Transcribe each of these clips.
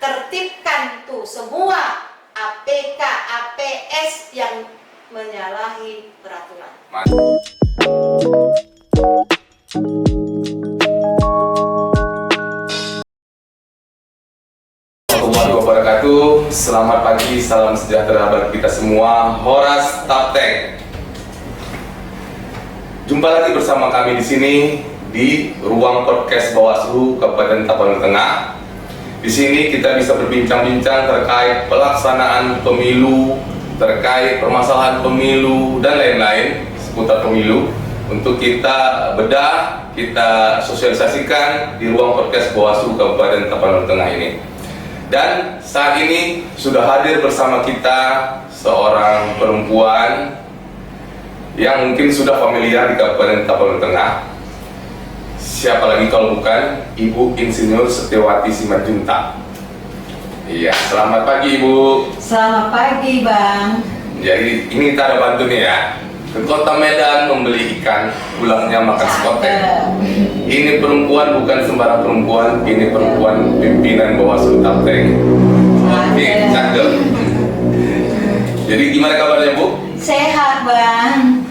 tertibkan tuh semua APK, APS yang menyalahi peraturan. Assalamualaikum warahmatullahi wabarakatuh. Selamat pagi, salam sejahtera bagi kita semua. Horas Taptek. Jumpa lagi bersama kami di sini di ruang podcast Bawaslu Kabupaten Tapanuli Tengah. Di sini kita bisa berbincang-bincang terkait pelaksanaan pemilu, terkait permasalahan pemilu dan lain-lain seputar pemilu untuk kita bedah, kita sosialisasikan di ruang podcast Bawaslu Kabupaten Tapanuli Tengah ini. Dan saat ini sudah hadir bersama kita seorang perempuan yang mungkin sudah familiar di Kabupaten Tapanuli Tengah. Siapa lagi kalau bukan Ibu Insinyur Setiawati Simanjuntak. Iya, selamat pagi Ibu. Selamat pagi Bang. Jadi ini kita ada bantu nih ya. Ke Kota Medan membeli ikan, pulangnya makan sekoteng. Ini perempuan bukan sembarang perempuan, ini perempuan pimpinan Bawaslu Taptek. Oke, cakep. Jadi gimana kabarnya Bu? Sehat Bang.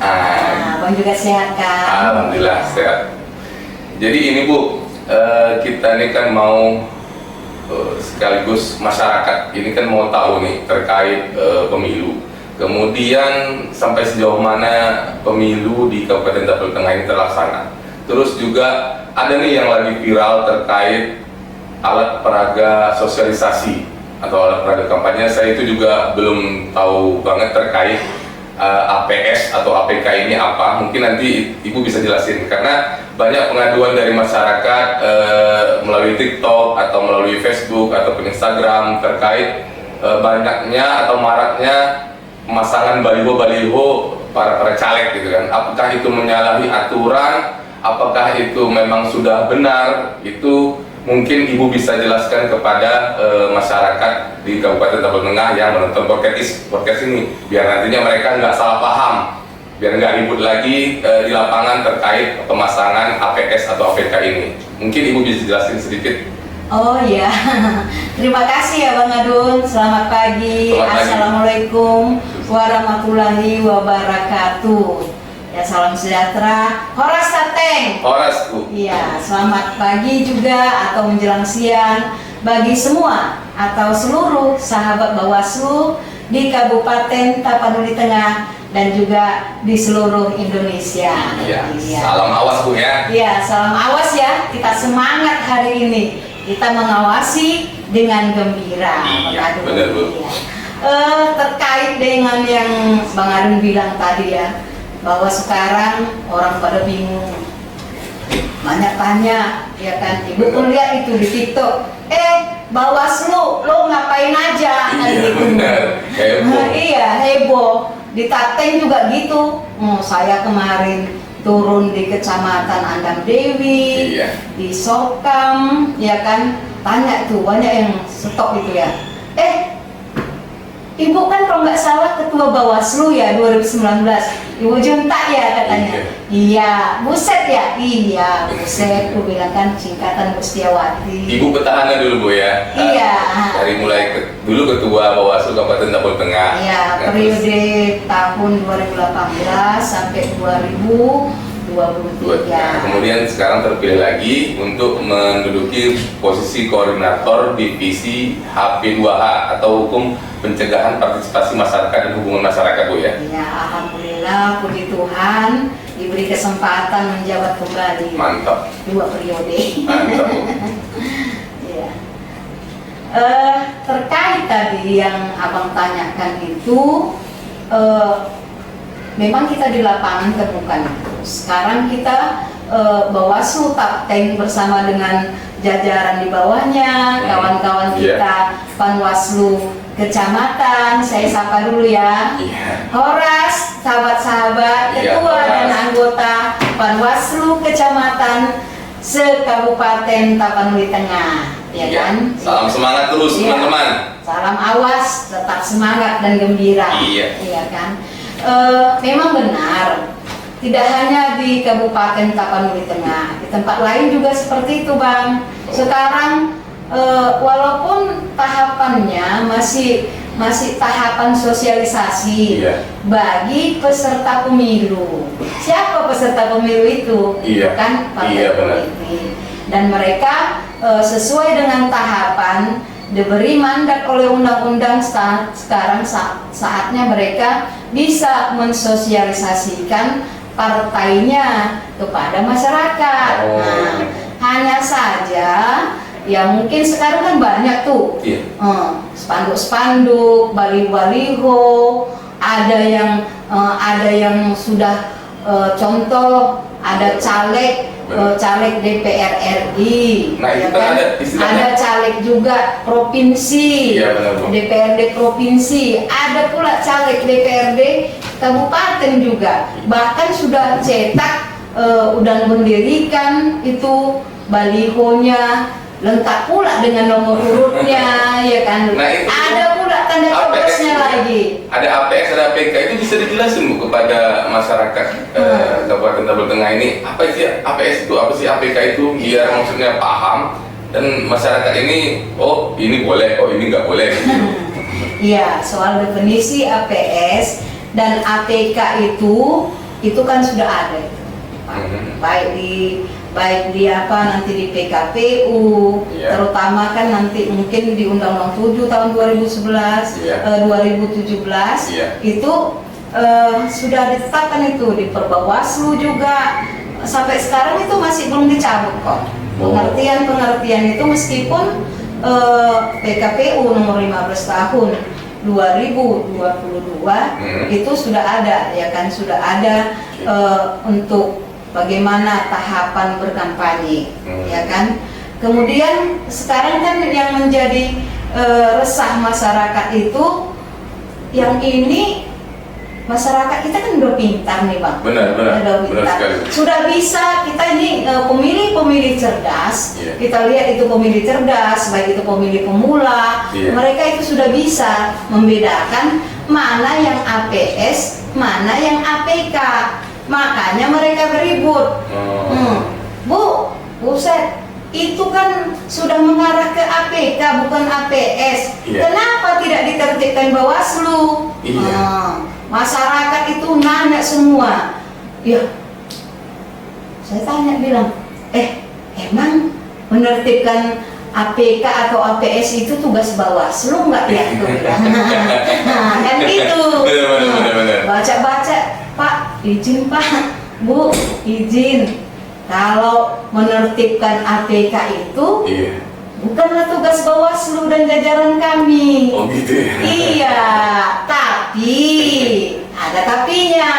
Bang juga sehat kan? Alhamdulillah sehat. Jadi ini Bu, kita ini kan mau sekaligus masyarakat ini kan mau tahu nih terkait pemilu. Kemudian sampai sejauh mana pemilu di Kabupaten Tapanuli Tengah ini terlaksana. Terus juga ada nih yang lagi viral terkait alat peraga sosialisasi atau alat peraga kampanye. Saya itu juga belum tahu banget terkait APS atau APK ini apa. Mungkin nanti Ibu bisa jelasin karena banyak pengaduan dari masyarakat melalui TikTok atau melalui Facebook ataupun Instagram terkait banyaknya atau maraknya pemasangan baliho-baliho para caleg gitu kan. Apakah itu menyalahi aturan? Apakah itu memang sudah benar? Itu mungkin Ibu bisa jelaskan kepada masyarakat di Kabupaten Tapanuli Tengah yang menonton podcast ini, biar nantinya mereka nggak salah paham, biar nggak ribut lagi di lapangan terkait pemasangan APS atau APK ini. Mungkin Ibu bisa jelasin sedikit. Oh iya, terima kasih ya Bang Adun. Selamat pagi. Assalamualaikum warahmatullahi wabarakatuh. Ya, salam sejahtera. Horas Taptek. Horas Bu. Iya, selamat pagi juga atau menjelang siang bagi semua atau seluruh sahabat Bawaslu di Kabupaten Tapanuli Tengah dan juga di seluruh Indonesia. Iya. Salam awas Bu ya. Iya, salam awas ya. Kita semangat hari ini. Kita mengawasi dengan gembira. Iya, benar Bu. Ya. Terkait dengan yang Bang Adun bilang tadi ya, bahwa sekarang orang pada bingung, banyak tanya, ya kan? Ibu pun lihat itu di TikTok. Bawaslu, lo ngapain aja? Iya benar. Heboh. Iya heboh. Di Taptek juga gitu. Saya kemarin turun di Kecamatan Andam Dewi, Iya. di Sokam, ya kan? Tanya tuh banyak yang stop itu ya. Ibu kan kalau nggak salah ketua Bawaslu ya 2019, Ibu Juntak ya katanya. Iya, Buset ya? Iya, Buset. Aku bilang kan singkatan Bu Setiawati. Ibu petahana dulu Bu ya. Iya. Dari mulai dulu ketua Bawaslu Kabupaten Tapanuli Tengah. Iya, periode tahun 2018 sampai 2023. Kemudian sekarang terpilih lagi untuk menduduki posisi koordinator divisi HP2H atau Hukum Pencegahan Partisipasi Masyarakat dan Hubungan Masyarakat Bu ya. Ya, alhamdulillah puji Tuhan diberi kesempatan menjabat kembali. Mantap. 2 periode. Mantap Bu. Ya. Terkait tadi yang Abang tanyakan itu, memang kita di lapangan temukan itu. Sekarang kita Bawaslu Taptek bersama dengan jajaran di bawahnya, kawan-kawan kita Panwaslu Kecamatan, saya sapa dulu ya. Horas, sahabat-sahabat, ketua dan anggota Panwaslu Kecamatan se-Kabupaten Tapanuli Tengah, ya kan? Salam semangat terus teman-teman. Salam awas, tetap semangat dan gembira. Iya kan? Memang benar, tidak hanya di Kabupaten Tapanuli Tengah, di tempat lain juga seperti itu Bang. Sekarang walaupun tahapannya masih tahapan sosialisasi bagi peserta pemilu. Siapa peserta pemilu itu? Kan partai politik. Dan mereka sesuai dengan tahapan diberi mandat oleh undang-undang. Sekarang saatnya mereka bisa mensosialisasikan partainya kepada masyarakat. Nah, hanya saja ya mungkin sekarang kan banyak tuh spanduk-spanduk, baliho-baliho, ada yang sudah contoh ada caleg DPR RI, nah, ya itu kan ada caleg juga provinsi, DPRD provinsi, ada pula caleg DPRD kabupaten juga, bahkan sudah cetak, udah mendirikan itu balihonya, lengkap pula dengan nomor urutnya, ya kan. Nah, itu ada pula tanda coblosnya lagi. Ada APS, ada APK, itu bisa dijelasin Bu kepada masyarakat Kabupaten Tabel Tengah ini apa sih APS itu, apa sih APK itu, biar maksudnya paham dan masyarakat ini, oh ini boleh, oh ini nggak boleh. Iya, soal definisi APS dan APK itu kan sudah ada, baik di apa nanti di PKPU, terutama kan nanti mungkin di Undang-Undang 7 tahun 2011, 2017 itu sudah ditetapkan itu di Perbawaslu juga, sampai sekarang itu masih belum dicabut kok. Pengertian itu meskipun PKPU nomor 15 tahun 2022 itu sudah ada, ya kan, sudah ada untuk bagaimana tahapan berkampanye, ya kan. Kemudian sekarang kan yang menjadi resah masyarakat itu, yang ini masyarakat kita kan udah pintar nih Bang. Benar sekali. Sudah bisa kita ini pemilih cerdas. Kita lihat itu pemilih cerdas, baik itu pemilih pemula, mereka itu sudah bisa membedakan mana yang APS, mana yang APK. Makanya mereka beribut. Buset, itu kan sudah mengarah ke APK bukan APS. Kenapa tidak ditertibkan Bawaslu? Masyarakat itu nanya semua. Ya, saya tanya bilang, emang menertibkan APK atau APS itu tugas Bawaslu nggak ya? Nah, kan gitu. Baca-baca, Pak, izin Pak, Bu, izin. Kalau menertibkan APK itu bukanlah tugas Bawaslu dan jajaran kami. Oh gitu ya? Iya, tapi ada tapinya.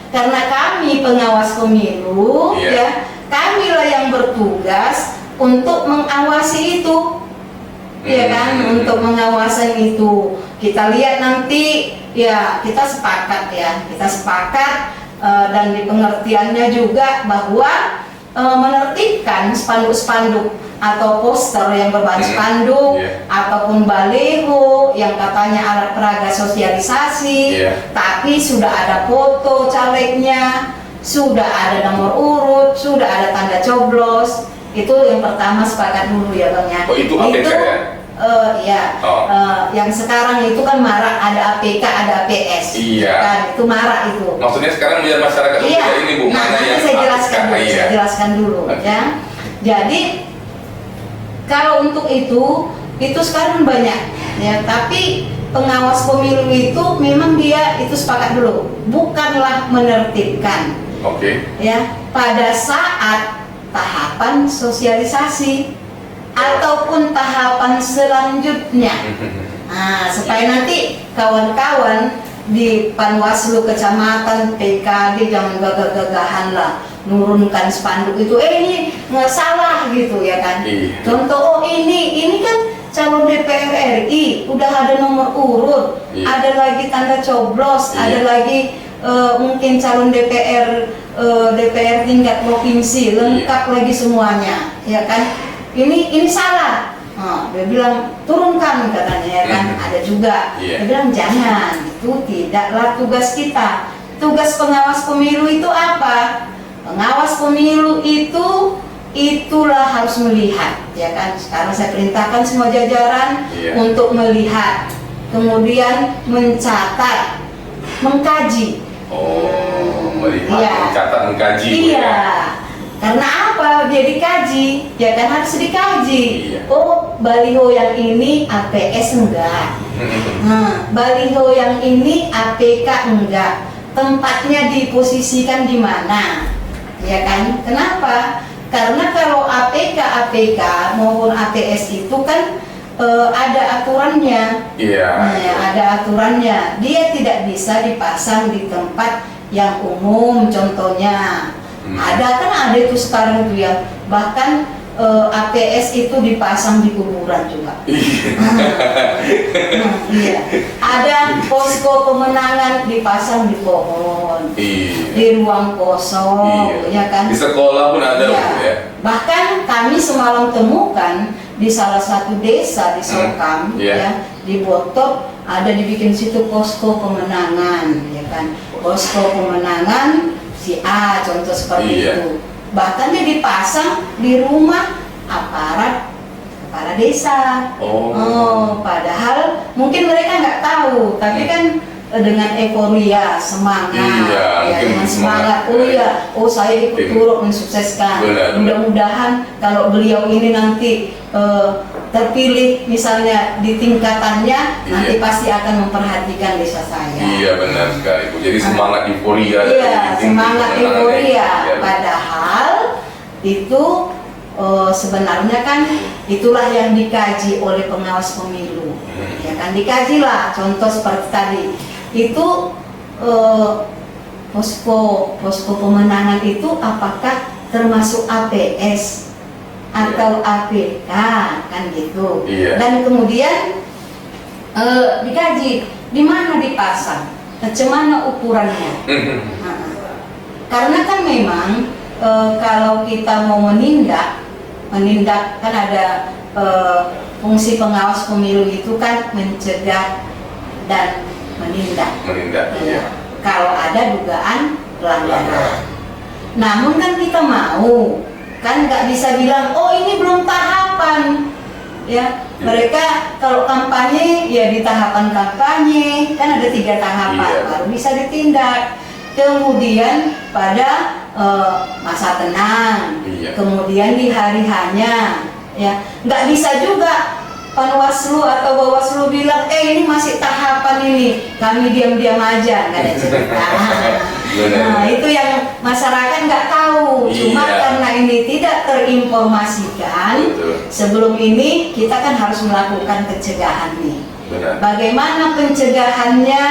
Karena kami pengawas pemilu, ya, kamilah yang bertugas untuk mengawasi itu. Ya kan, untuk mengawasan itu. Kita lihat nanti, ya kita sepakat dan di pengertiannya juga bahwa menertibkan spanduk-spanduk atau poster yang berbahan spanduk ataupun baliho yang katanya alat peraga sosialisasi, tapi sudah ada foto calegnya, sudah ada nomor urut, sudah ada tanda coblos. Itu yang pertama sepakat dulu ya Bang ya. Oh itu APK ya? Yang sekarang itu kan marak ada APK, ada APS. Kan itu marak itu. Maksudnya sekarang biar masyarakat ini Bu, mana yang saya jelaskan dulu ya. Jadi kalau untuk itu sekarang banyak ya, tapi pengawas pemilu itu memang dia itu sepakat dulu, bukanlah menertibkan. Ya, pada saat tahapan sosialisasi ataupun tahapan selanjutnya. Nah, supaya nanti kawan-kawan di Panwaslu kecamatan, PKD jangan gagah-gagahan lah nurunkan spanduk itu, ini nggak salah gitu ya kan. Contoh, ini kan calon DPR RI udah ada nomor urut, ada lagi tanda coblos, ada lagi mungkin calon DPR tingkat provinsi, lengkap lagi semuanya, ya kan. Ini salah. Dia bilang turunkan katanya, ya kan. Ada juga dia bilang jangan, itu tidaklah tugas kita. Tugas pengawas pemilu itu apa? Pengawas pemilu itu itulah harus melihat, ya kan. Sekarang saya perintahkan semua jajaran untuk melihat, kemudian mencatat, mengkaji. Melihat, mencatat, mengkaji. Iya. Karena apa? Dia dikaji, ya kan, harus dikaji. Oh, baliho yang ini APS enggak. Nah, baliho yang ini APK enggak. Tempatnya diposisikan di mana? Ya kan? Kenapa? Karena kalau APK maupun APS itu kan ada aturannya. Ada aturannya. Dia tidak bisa dipasang di tempat yang umum, contohnya. Ada itu sekarang itu ya, bahkan APS itu dipasang di kuburan juga. Iya. Ada posko pemenangan dipasang di pohon, di ruang kosong, ya kan? Di sekolah pun ada, ya. Bahkan kami semalam temukan di salah satu desa di Sokam, ya, di Botop ada dibikin situ posko pemenangan, ya kan? Posko pemenangan si A, contoh seperti itu. Bahkan dia dipasang di rumah aparat kepala desa. Padahal mungkin mereka nggak tahu, tapi kan dengan euforia, semangat, dengan semangat. Saya ikut turut mensukseskan. Mudah-mudahan kalau beliau ini nanti terpilih misalnya di tingkatannya, nanti pasti akan memperhatikan desa saya. Iya, benar sekali, Bu. Jadi semangat euforia. Semangat euforia. Padahal itu sebenarnya kan itulah yang dikaji oleh pengawas pemilu. Ya kan, dikajilah. Contoh seperti tadi itu posko pemenangan itu apakah termasuk APS atau APK, kan gitu. Dan kemudian dikaji di mana dipasang, bagaimana ukurannya. Karena kan memang kalau kita mau menindak kan ada fungsi pengawas pemilu itu kan mencegah dan menindak. Kalau ada dugaan pelanggaran. Namun kan kita mau, kan nggak bisa bilang, oh ini belum tahapan, ya. Mereka kalau kampanye ya di tahapan kampanye kan ada 3 tahapan, baru bisa ditindak. Kemudian pada masa tenang, kemudian di hari hanya, ya. Nggak bisa juga Panwaslu atau Bawaslu bilang, ini masih tahapan ini, kami diam-diam aja, nggak ada cerita. Nah, itu yang masyarakat nggak tahu. Cuma karena ini tidak terinformasikan, sebelum ini kita kan harus melakukan pencegahan nih. Bagaimana pencegahannya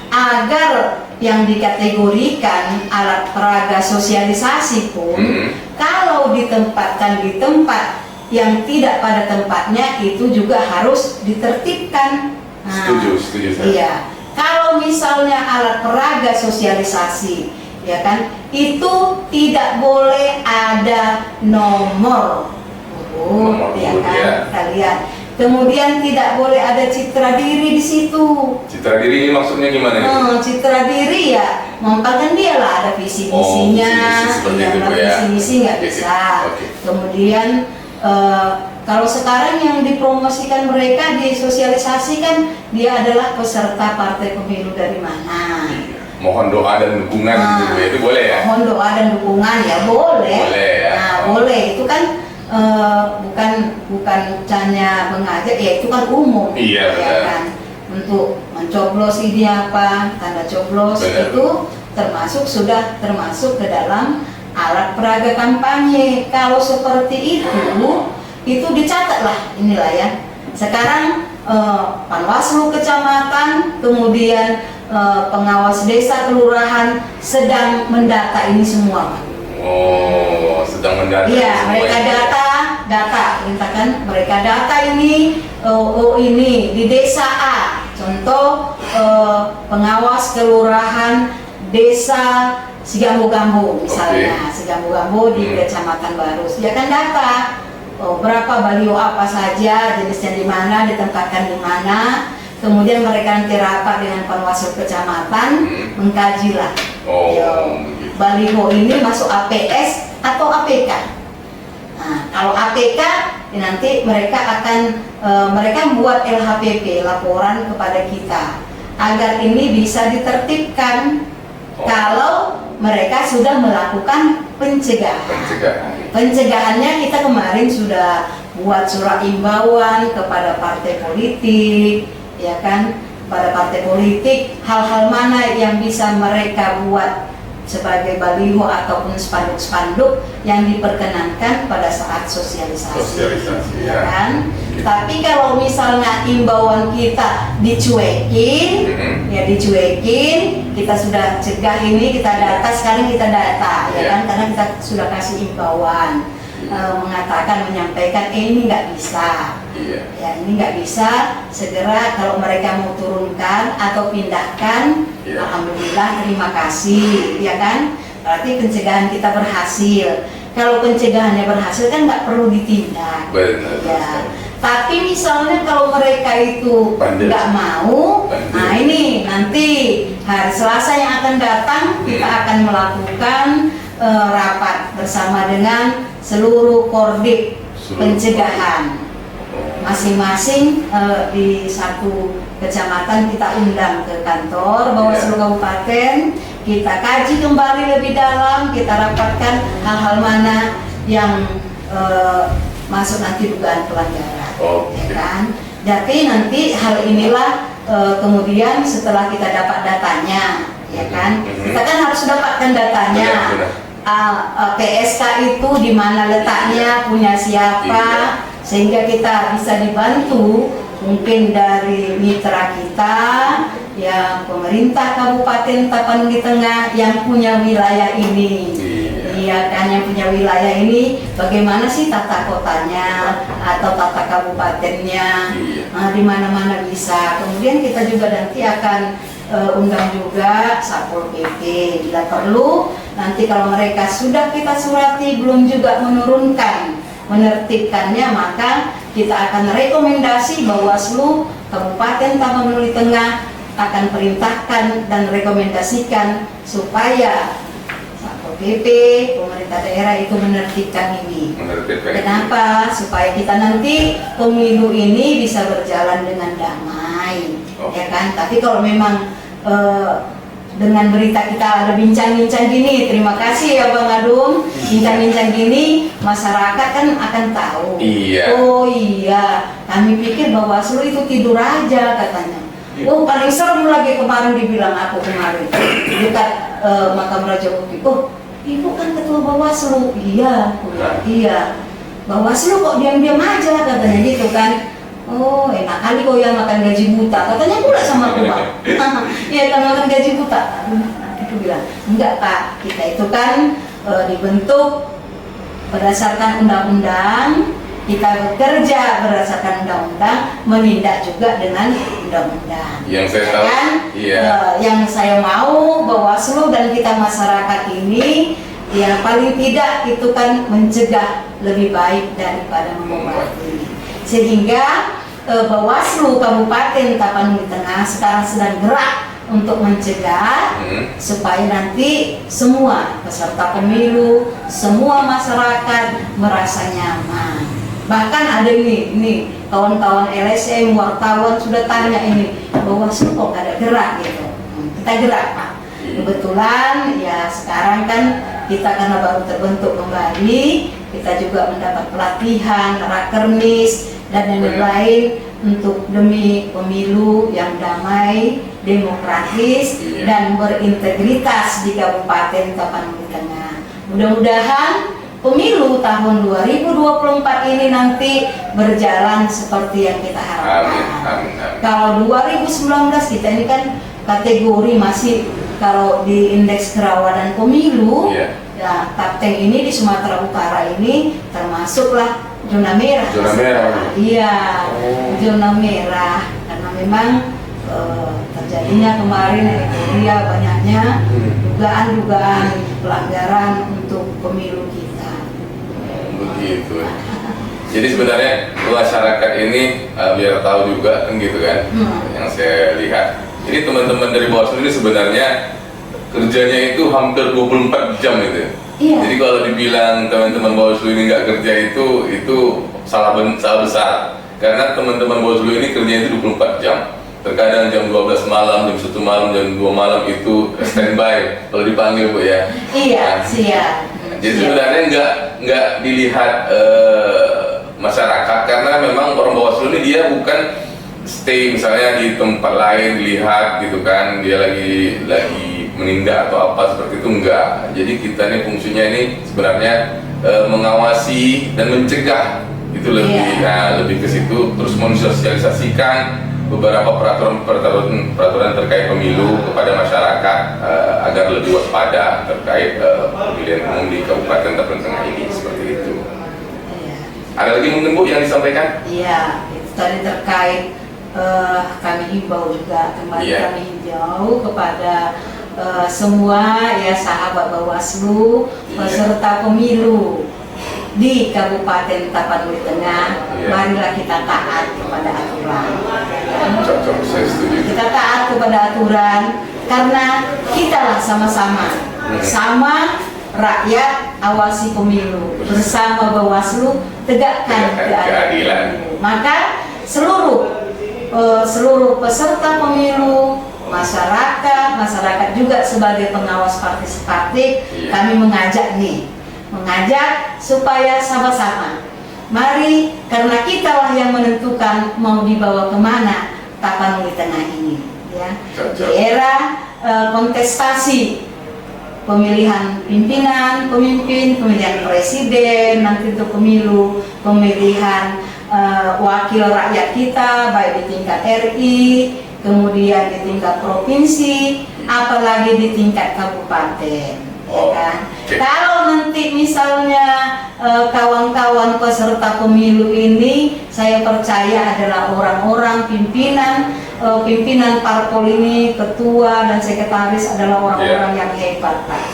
agar yang dikategorikan alat peraga sosialisasi pun kalau ditempatkan di tempat yang tidak pada tempatnya itu juga harus ditertibkan. Setuju saya. Iya. Kalau misalnya alat peraga sosialisasi, ya kan, itu tidak boleh ada nomor ya kan, kalian. Kemudian tidak boleh ada citra diri di situ. Citra diri ini maksudnya gimana nih? Citra diri ya, kan dia lah ada visi-misinya, visi-misi nggak bisa. Kemudian kalau sekarang yang dipromosikan mereka, disosialisasikan dia adalah peserta partai pemilu dari mana. Mohon doa dan dukungan itu boleh ya? Mohon doa dan dukungan ya boleh. Boleh ya. Boleh, itu kan bukan hanya mengajak, ya itu kan umum. Iya, ya kan. Untuk mencoblos ini apa, tanda coblos itu sudah termasuk ke dalam alat peraga kampanye. Kalau seperti itu dicatatlah, inilah ya. Sekarang Panwaslu kecamatan, kemudian pengawas desa kelurahan sedang mendata ini semua. Sedang mendata. Iya, mereka data, perintahkan mereka data ini. Ini di desa A, contoh pengawas kelurahan desa Sigambu-Gambu misalnya, Sigambu-Gambu di Kecamatan Barus, dia kan data berapa baliho apa saja, jenisnya di mana, ditempatkan di mana. Kemudian mereka nanti rapat dengan Panwaslu kecamatan, mengkajilah baliho ini masuk APS atau APK. Nah, kalau APK nanti mereka akan mereka membuat LHPP, laporan kepada kita, agar ini bisa ditertibkan kalau mereka sudah melakukan pencegahan. Pencegahannya kita kemarin sudah buat surat imbauan kepada partai politik, ya kan, pada partai politik hal-hal mana yang bisa mereka buat sebagai baliho ataupun spanduk-spanduk yang diperkenankan pada saat sosialisasi, ya kan? Tapi kalau misalnya imbauan kita dicuekin, ya dicuekin, kita sudah cegah ini, kita data, sekarang kita data, ya kan? Karena kita sudah kasih imbauan, mengatakan, menyampaikan, ini nggak bisa. Ya, ini nggak bisa, segera kalau mereka mau turunkan atau pindahkan, alhamdulillah, terima kasih, ya kan? Berarti pencegahan kita berhasil. Kalau pencegahannya berhasil kan nggak perlu ditindak. Ya. Tapi misalnya kalau mereka itu nggak mau, nah ini nanti hari Selasa yang akan datang kita akan melakukan rapat bersama dengan seluruh Korbit pencegahan. Masing-masing di satu kecamatan kita undang ke kantor Bawaslu Kabupaten, kita kaji kembali lebih dalam, kita rapatkan hal-hal mana yang masuk nanti dugaan pelanggaran, ya kan? Jadi nanti hal inilah kemudian setelah kita dapat datanya, ya kan? Kita kan harus dapatkan datanya. PSK itu di mana letaknya, punya siapa, sehingga kita bisa dibantu mungkin dari mitra kita, ya pemerintah Kabupaten Tapanuli Tengah yang punya wilayah ini, iya kan, yang punya wilayah ini, bagaimana sih tata kotanya atau tata kabupatennya, di mana-mana bisa. Kemudian kita juga nanti akan undang juga Satpol PP bila perlu. Nanti kalau mereka sudah kita surati belum juga menurunkan, menertibkannya, maka kita akan rekomendasi Bawaslu Kabupaten Tapanuli Tengah akan perintahkan dan rekomendasikan supaya Satpol PP, pemerintah daerah itu menertibkan ini. Kenapa? Supaya kita nanti pemilu ini bisa berjalan dengan damai, ya kan? Tapi kalau memang dengan berita kita ada bincang-bincang gini, terima kasih ya Bang Adung, bincang-bincang gini, masyarakat kan akan tahu. Oh iya, kami pikir Bawaslu itu tidur aja katanya. Oh paling serem lagi kemarin dibilang aku kemarin dekat makam Raja Uki. Oh ibu kan ketua Bawaslu. Iya, iya. Bawaslu kok diam-diam aja katanya gitu kan. Oh enak kali kau yang makan gaji buta, katanya pula sama aku Pak. Iya kan, makan gaji buta. Itu bilang enggak Pak, kita itu kan dibentuk berdasarkan undang-undang, kita bekerja berdasarkan undang-undang, menindak juga dengan undang-undang. Yang saya tahu, kan? Yang saya mau Bawaslu dan kita masyarakat ini, ya paling tidak itu kan mencegah lebih baik daripada mengobati. Sehingga Bawaslu Kabupaten Tapanuli Tengah sekarang sedang gerak untuk mencegah supaya nanti semua peserta pemilu, semua masyarakat merasa nyaman. Bahkan ada ini kawan-kawan LSM, wartawan sudah tanya ini, Bawaslu kok ada gerak gitu. Kita gerak Pak. Kebetulan ya sekarang kan kita karena baru terbentuk kembali, kita juga mendapat pelatihan, rakernis dan lain-lain untuk demi pemilu yang damai, demokratis, dan berintegritas di Kabupaten Tapanuli Tengah. Mudah-mudahan pemilu tahun 2024 ini nanti berjalan seperti yang kita harapkan. Kalau 2019 kita ini kan kategori masih, kalau di indeks kerawanan pemilu, ya Tapteng ini di Sumatera Utara ini termasuklah zona merah. Zona merah. Iya, zona merah karena memang terjadinya kemarin euforia banyaknya dugaan-dugaan pelanggaran untuk pemilu kita. Begitu. Jadi sebenarnya masyarakat ini biar tahu juga kan gitu kan, yang saya lihat. Ini teman-teman dari Bawaslu ini sebenarnya kerjanya itu hampir 24 jam itu. Iya. Jadi kalau dibilang teman-teman Bawaslu ini nggak kerja itu salah besar. Karena teman-teman Bawaslu ini kerjanya itu 24 jam. Terkadang jam 12 malam, jam 1 malam, jam 2 malam itu standby kalau dipanggil Bu ya. Iya, siap. Jadi sebenarnya nggak dilihat masyarakat, karena memang orang Bawaslu ini dia bukan stay misalnya di tempat lain dilihat gitu kan, dia lagi menindak atau apa seperti itu, enggak. Jadi kita ini fungsinya ini sebenarnya mengawasi dan mencegah, itu lebih ke situ, terus mensosialisasikan beberapa peraturan terkait pemilu kepada masyarakat agar lebih waspada terkait pemilihan umum di Kabupaten Tapang Tengah ini, seperti itu. Iya. Ada lagi mungkin Bu yang disampaikan? Iya, itu tadi terkait kami himbau juga, kembali kami himbau kepada semua ya sahabat Bawaslu peserta pemilu di Kabupaten Tapanuli Tengah, marilah kita taat kepada aturan. Cocok, saya setuju. Kita taat kepada aturan karena kita lah sama rakyat awasi pemilu, bersama Bawaslu tegakkan keadilan. Maka seluruh peserta pemilu, masyarakat juga sebagai pengawas partisipatif, kami mengajak supaya sama-sama mari, karena kitalah yang menentukan mau dibawa kemana Tapanuli Tengah ini ya. Di era kontestasi pemilihan pimpinan, pemilihan presiden, nanti untuk pemilu, pemilihan wakil rakyat kita baik di tingkat RI, kemudian di tingkat provinsi, apalagi di tingkat kabupaten, ya kan? Kalau nanti misalnya kawan-kawan peserta pemilu ini, saya percaya adalah orang-orang pimpinan parpol ini, ketua dan sekretaris adalah orang-orang yang hebat, Pak.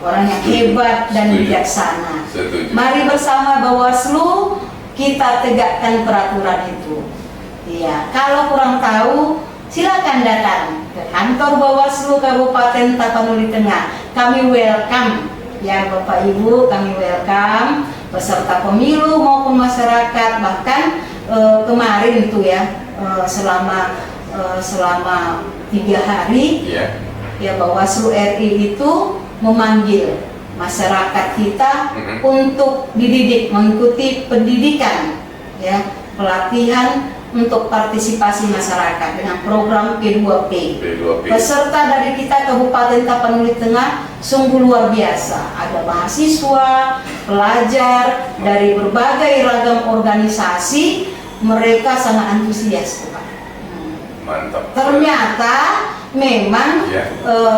Orang yang hebat dan bijaksana. Mari bersama Bawaslu kita tegakkan peraturan itu. Iya, kalau kurang tahu silakan datang ke kantor Bawaslu Kabupaten Tapanuli Tengah. Kami welcome ya Bapak Ibu, kami welcome peserta pemilu maupun masyarakat. Bahkan kemarin itu ya selama 3 hari ya Bawaslu RI itu memanggil masyarakat kita untuk dididik, mengikuti pendidikan ya, pelatihan untuk partisipasi masyarakat dengan program P2P. Peserta dari kita Kabupaten Tapanuli Tengah sungguh luar biasa. Ada mahasiswa, pelajar dari berbagai ragam organisasi, mereka sangat antusias, Pak. Mantap. Ternyata memang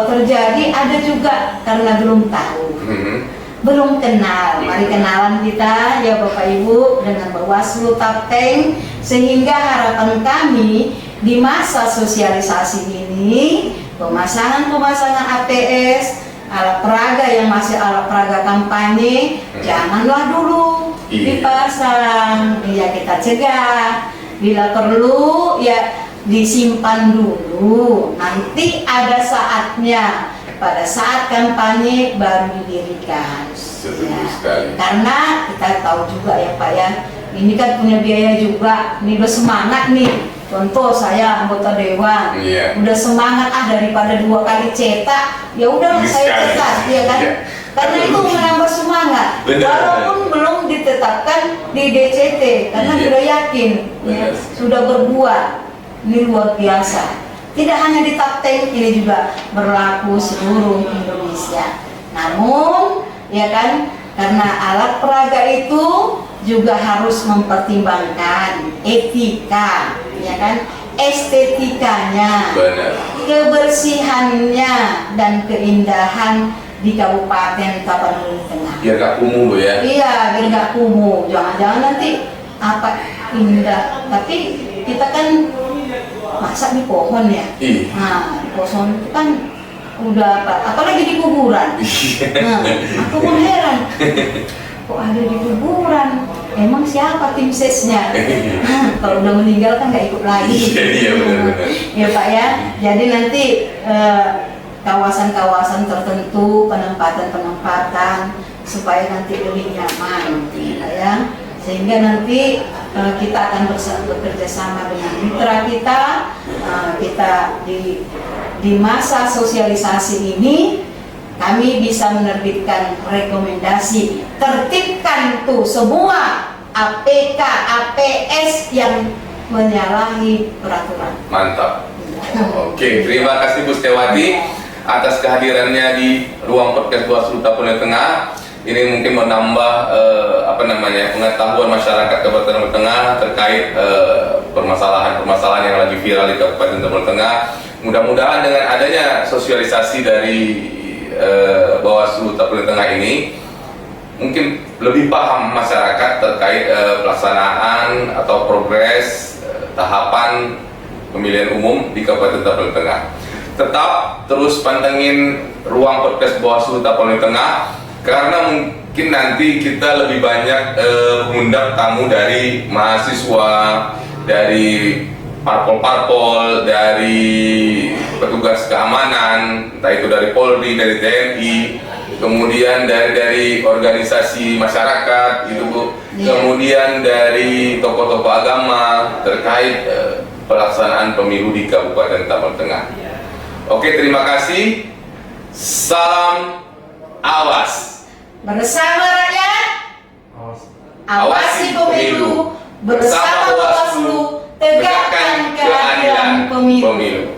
terjadi ada juga karena belum tahu, belum kenal. Mari kenalan kita ya Bapak Ibu dengan Bawaslu Tapteng, sehingga harapan kami di masa sosialisasi ini pemasangan APS, alat peraga yang masih alat peraga kampanye janganlah dulu dipasang, ya kita cegah, bila perlu ya disimpan dulu, nanti ada saatnya, pada saat kampanye baru didirikan ya. Karena kita tahu juga ya Pak ya, ini kan punya biaya juga, ini udah semangat nih, contoh saya anggota dewan, udah semangat daripada 2 kali cetak, ya udah saya cetak ya kan, karena itu menambah semangat. Walaupun belum ditetapkan di DCT, karena sudah yakin ya, sudah berbuat. Ini luar biasa. Tidak hanya di Tapteng, ini juga berlaku seluruh Indonesia. Namun, ya kan, karena alat peraga itu juga harus mempertimbangkan etika, ya kan, estetikanya, kebersihannya dan keindahan di Kabupaten Tapanuli Tengah. Biar gak kumuh Bu ya? Iya, biar gak kumuh. Jangan-jangan nanti apa indah, tapi kita kan masak di pohon ya. Nah, di pohon itu kan udah apalagi di kuburan. Nah, aku pun heran, kok ada di kuburan? Emang siapa tim sesnya? Nah, kalau udah meninggal kan nggak ikut lagi. Iya benar-benar. Ya Pak ya. Jadi nanti kawasan-kawasan tertentu, penempatan-penempatan supaya nanti lebih nyaman ya. Sehingga nanti kita akan bekerja sama dengan mitra kita. Kita di masa sosialisasi ini kami bisa menerbitkan rekomendasi, tertibkan tuh semua APK, APS yang menyalahi peraturan. Mantap. Oke, terima kasih Bu Setiawati atas kehadirannya di ruang podcast Bawaslu Tapani Tengah. Ini mungkin menambah pengetahuan masyarakat Kabupaten Tapani Tengah terkait permasalahan-permasalahan yang lagi viral di Kabupaten Tapani Tengah. Mudah-mudahan dengan adanya sosialisasi dari Bawaslu Tapani Tengah ini, mungkin lebih paham masyarakat terkait pelaksanaan atau progres tahapan pemilihan umum di Kabupaten Tapani Tengah. Tetap terus pantengin ruang podcast Bawaslu Tapani Tengah, karena mungkin nanti kita lebih banyak mengundang tamu dari mahasiswa, dari parpol-parpol, dari petugas keamanan, entah itu dari Polri, dari TNI, kemudian dari organisasi masyarakat, gitu Bu, kemudian dari tokoh-tokoh agama terkait pelaksanaan pemilu di Kabupaten Tapani Tengah. Oke, terima kasih. Salam awas. Bersama rakyat, awasi pemilu. Bersama Bawaslu, tegakkan keadilan pemilu.